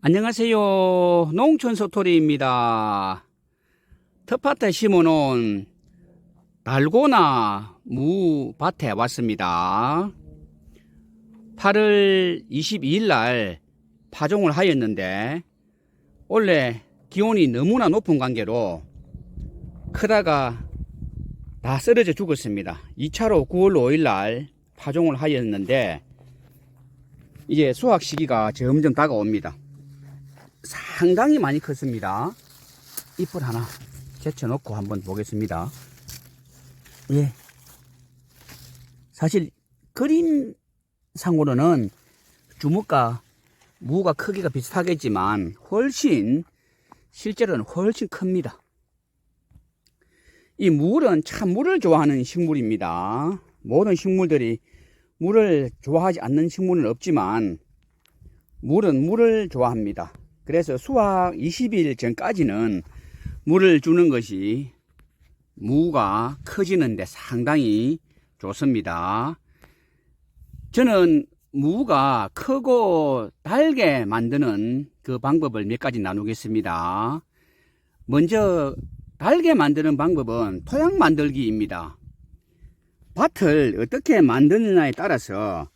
안녕하세요. 농촌소토리입니다. 텃밭에 심어놓은 달고나 무밭에 왔습니다. 8월 22일 날 파종을 하였는데 원래 기온이 너무나 높은 관계로 크다가 다 쓰러져 죽었습니다. 2차로 9월 5일 날 파종을 하였는데 이제 수확 시기가 점점 다가옵니다. 상당히 많이 컸습니다. 잎을 하나 제쳐놓고 한번 보겠습니다. 예. 사실 그림상으로는 주먹과 무가 크기가 비슷하겠지만 실제로는 훨씬 큽니다. 이 무는 참 물을 좋아하는 식물입니다. 모든 식물들이 물을 좋아하지 않는 식물은 없지만 물은 물을 좋아합니다. 그래서 수확 20일 전까지는 물을 주는 것이 무가 커지는데 상당히 좋습니다. 저는 무가 크고 달게 만드는 그 방법을 몇 가지 나누겠습니다. 먼저 달게 만드는 방법은 토양 만들기입니다. 밭을 어떻게 만드느냐에 따라서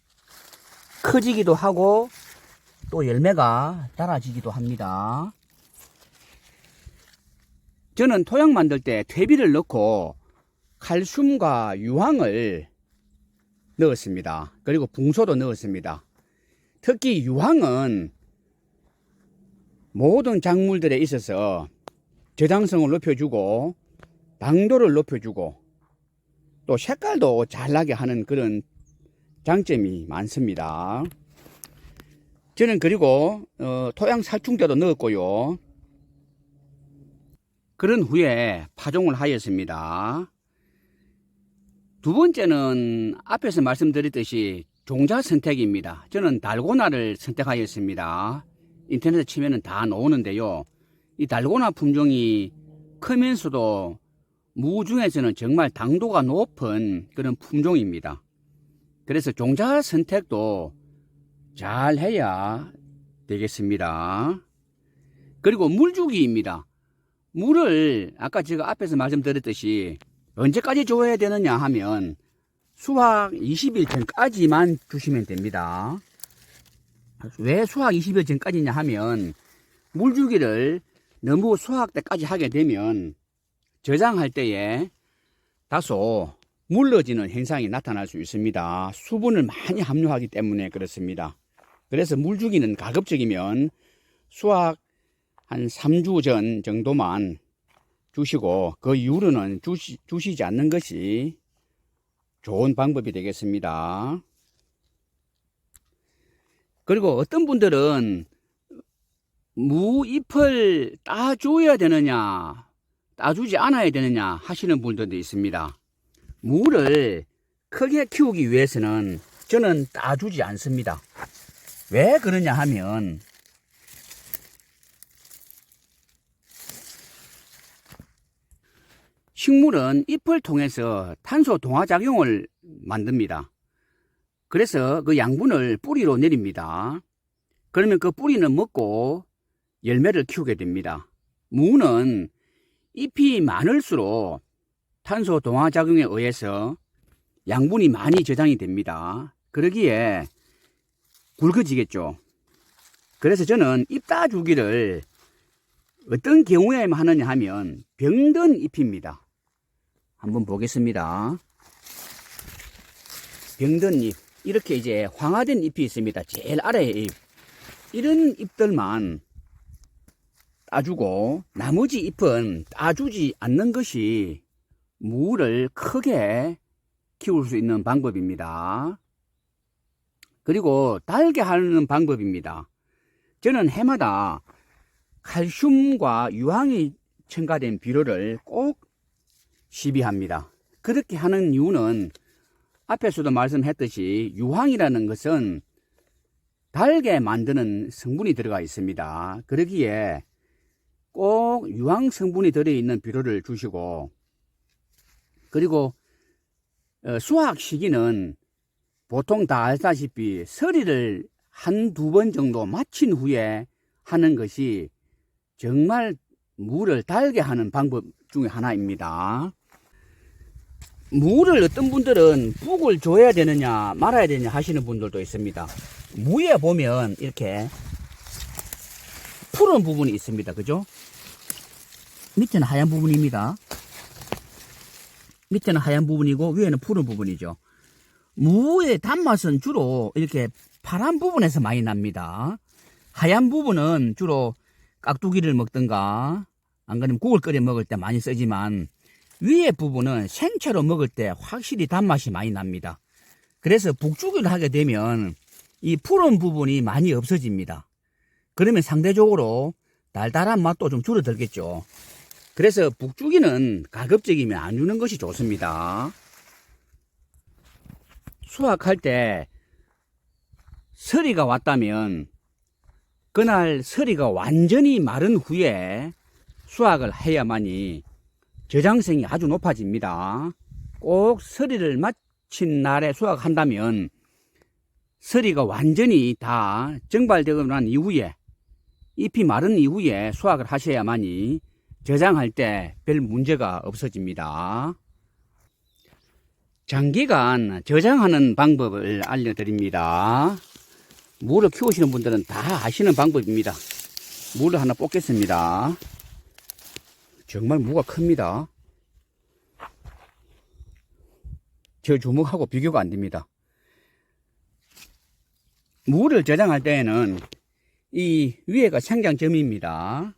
커지기도 하고 또 열매가 달아지기도 합니다. 저는 토양 만들 때 퇴비를 넣고 칼슘과 유황을 넣었습니다. 그리고 붕소도 넣었습니다. 특히 유황은 모든 작물들에 있어서 저장성을 높여주고 당도를 높여주고 또 색깔도 잘 나게 하는 그런 장점이 많습니다. 저는 그리고 토양 살충제도 넣었고요. 그런 후에 파종을 하였습니다. 두 번째는 앞에서 말씀드렸듯이 종자 선택입니다. 저는 달고나를 선택하였습니다. 인터넷에 치면 다 나오는데요. 이 달고나 품종이 크면서도 무 중에서는 정말 당도가 높은 그런 품종입니다. 그래서 종자 선택도 잘 해야 되겠습니다. 그리고 물주기입니다. 물을 아까 제가 앞에서 말씀드렸듯이 언제까지 줘야 되느냐 하면 수확 20일 전까지만 주시면 됩니다. 왜 수확 20일 전까지냐 하면 물주기를 너무 수확 때까지 하게 되면 저장할 때에 다소 물러지는 현상이 나타날 수 있습니다. 수분을 많이 함유하기 때문에 그렇습니다. 그래서 물주기는 가급적이면 수확 한 3주 전 정도만 주시고 그 이후로는 주시지 않는 것이 좋은 방법이 되겠습니다. 그리고 어떤 분들은 무 잎을 따줘야 되느냐 따주지 않아야 되느냐 하시는 분들도 있습니다. 무를 크게 키우기 위해서는 저는 따주지 않습니다. 왜 그러냐 하면 식물은 잎을 통해서 탄소 동화작용을 만듭니다. 그래서 그 양분을 뿌리로 내립니다. 그러면 그 뿌리는 먹고 열매를 키우게 됩니다. 무는 잎이 많을수록 탄소 동화작용에 의해서 양분이 많이 저장이 됩니다. 그러기에 굵어지겠죠. 그래서 저는 잎 따주기를 어떤 경우에만 하느냐 하면 병든 잎입니다. 한번 보겠습니다. 병든 잎, 이렇게 이제 황화된 잎이 있습니다. 제일 아래의 잎. 이런 잎들만 따주고 나머지 잎은 따주지 않는 것이 무를 크게 키울 수 있는 방법입니다. 그리고 달게 하는 방법입니다. 저는 해마다 칼슘과 유황이 첨가된 비료를 꼭 시비합니다. 그렇게 하는 이유는 앞에서도 말씀했듯이 유황이라는 것은 달게 만드는 성분이 들어가 있습니다. 그러기에 꼭 유황 성분이 들어있는 비료를 주시고 그리고 수확 시기는 보통 다 알다시피 서리를 한두 번 정도 마친 후에 하는 것이 정말 무를 달게 하는 방법 중에 하나입니다. 무를 어떤 분들은 북을 줘야 되느냐 말아야 되느냐 하시는 분들도 있습니다. 무에 보면 이렇게 푸른 부분이 있습니다. 그죠? 밑에는 하얀 부분입니다. 밑에는 하얀 부분이고 위에는 푸른 부분이죠. 무의 단맛은 주로 이렇게 파란 부분에서 많이 납니다. 하얀 부분은 주로 깍두기를 먹든가 안 그러면 국을 끓여 먹을 때 많이 쓰지만 위에 부분은 생채로 먹을 때 확실히 단맛이 많이 납니다. 그래서 북주기를 하게 되면 이 푸른 부분이 많이 없어집니다. 그러면 상대적으로 달달한 맛도 좀 줄어들겠죠. 그래서 북주기는 가급적이면 안 주는 것이 좋습니다. 수확할 때 서리가 왔다면 그날 서리가 완전히 마른 후에 수확을 해야만이 저장성이 아주 높아집니다. 꼭 서리를 마친 날에 수확한다면 서리가 완전히 다 정발되고 난 이후에 잎이 마른 이후에 수확을 하셔야만이 저장할 때 별 문제가 없어집니다. 장기간 저장하는 방법을 알려드립니다. 무를 키우시는 분들은 다 아시는 방법입니다. 무를 하나 뽑겠습니다. 정말 무가 큽니다. 저 주먹하고 비교가 안 됩니다. 무를 저장할 때에는 이 위에가 생장점입니다.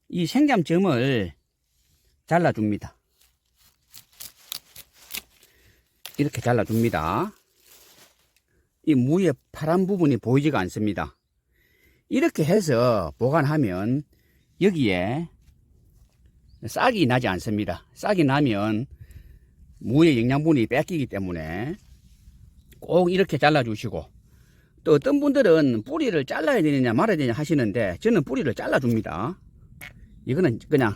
이 생장점을 잘라줍니다. 이렇게 잘라줍니다. 이 무의 파란 부분이 보이지가 않습니다. 이렇게 해서 보관하면 여기에 싹이 나지 않습니다. 싹이 나면 무의 영양분이 뺏기기 때문에 꼭 이렇게 잘라주시고, 또 어떤 분들은 뿌리를 잘라야 되느냐 말아야 되느냐 하시는데 저는 뿌리를 잘라줍니다. 이거는 그냥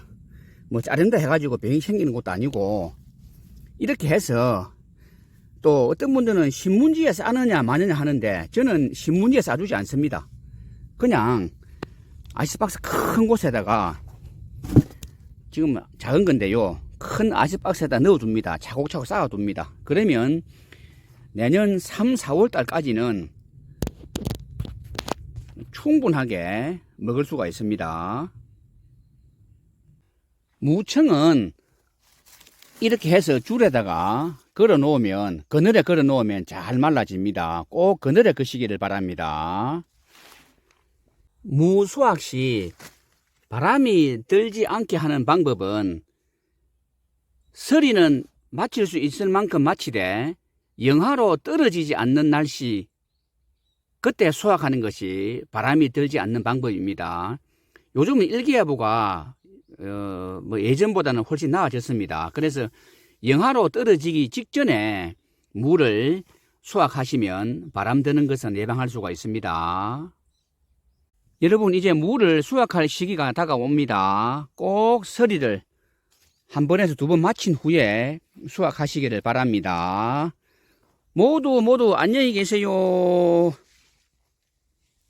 뭐 자른다 해가지고 병이 생기는 것도 아니고, 이렇게 해서 또 어떤 분들은 신문지에 싸느냐 마느냐 하는데 저는 신문지에 싸주지 않습니다. 그냥 아이스박스 큰 곳에다가, 지금 작은 건데요, 큰 아이스박스에다 넣어줍니다. 차곡차곡 쌓아둡니다. 그러면 내년 3, 4월 달까지는 충분하게 먹을 수가 있습니다. 무청은 이렇게 해서 줄에다가 걸어 놓으면, 그늘에 걸어 놓으면 잘 말라집니다. 꼭 그늘에 거시기를 바랍니다. 무 수확 시 바람이 들지 않게 하는 방법은 서리는 마칠 수 있을 만큼 마치되 영하로 떨어지지 않는 날씨, 그때 수확하는 것이 바람이 들지 않는 방법입니다. 요즘은 일기예보가 예전보다는 훨씬 나아졌습니다. 그래서 영하로 떨어지기 직전에 무를 수확하시면 바람 드는 것은 예방할 수가 있습니다. 여러분, 이제 무를 수확할 시기가 다가옵니다. 꼭 서리를 한 번에서 두 번 마친 후에 수확하시기를 바랍니다. 모두 안녕히 계세요.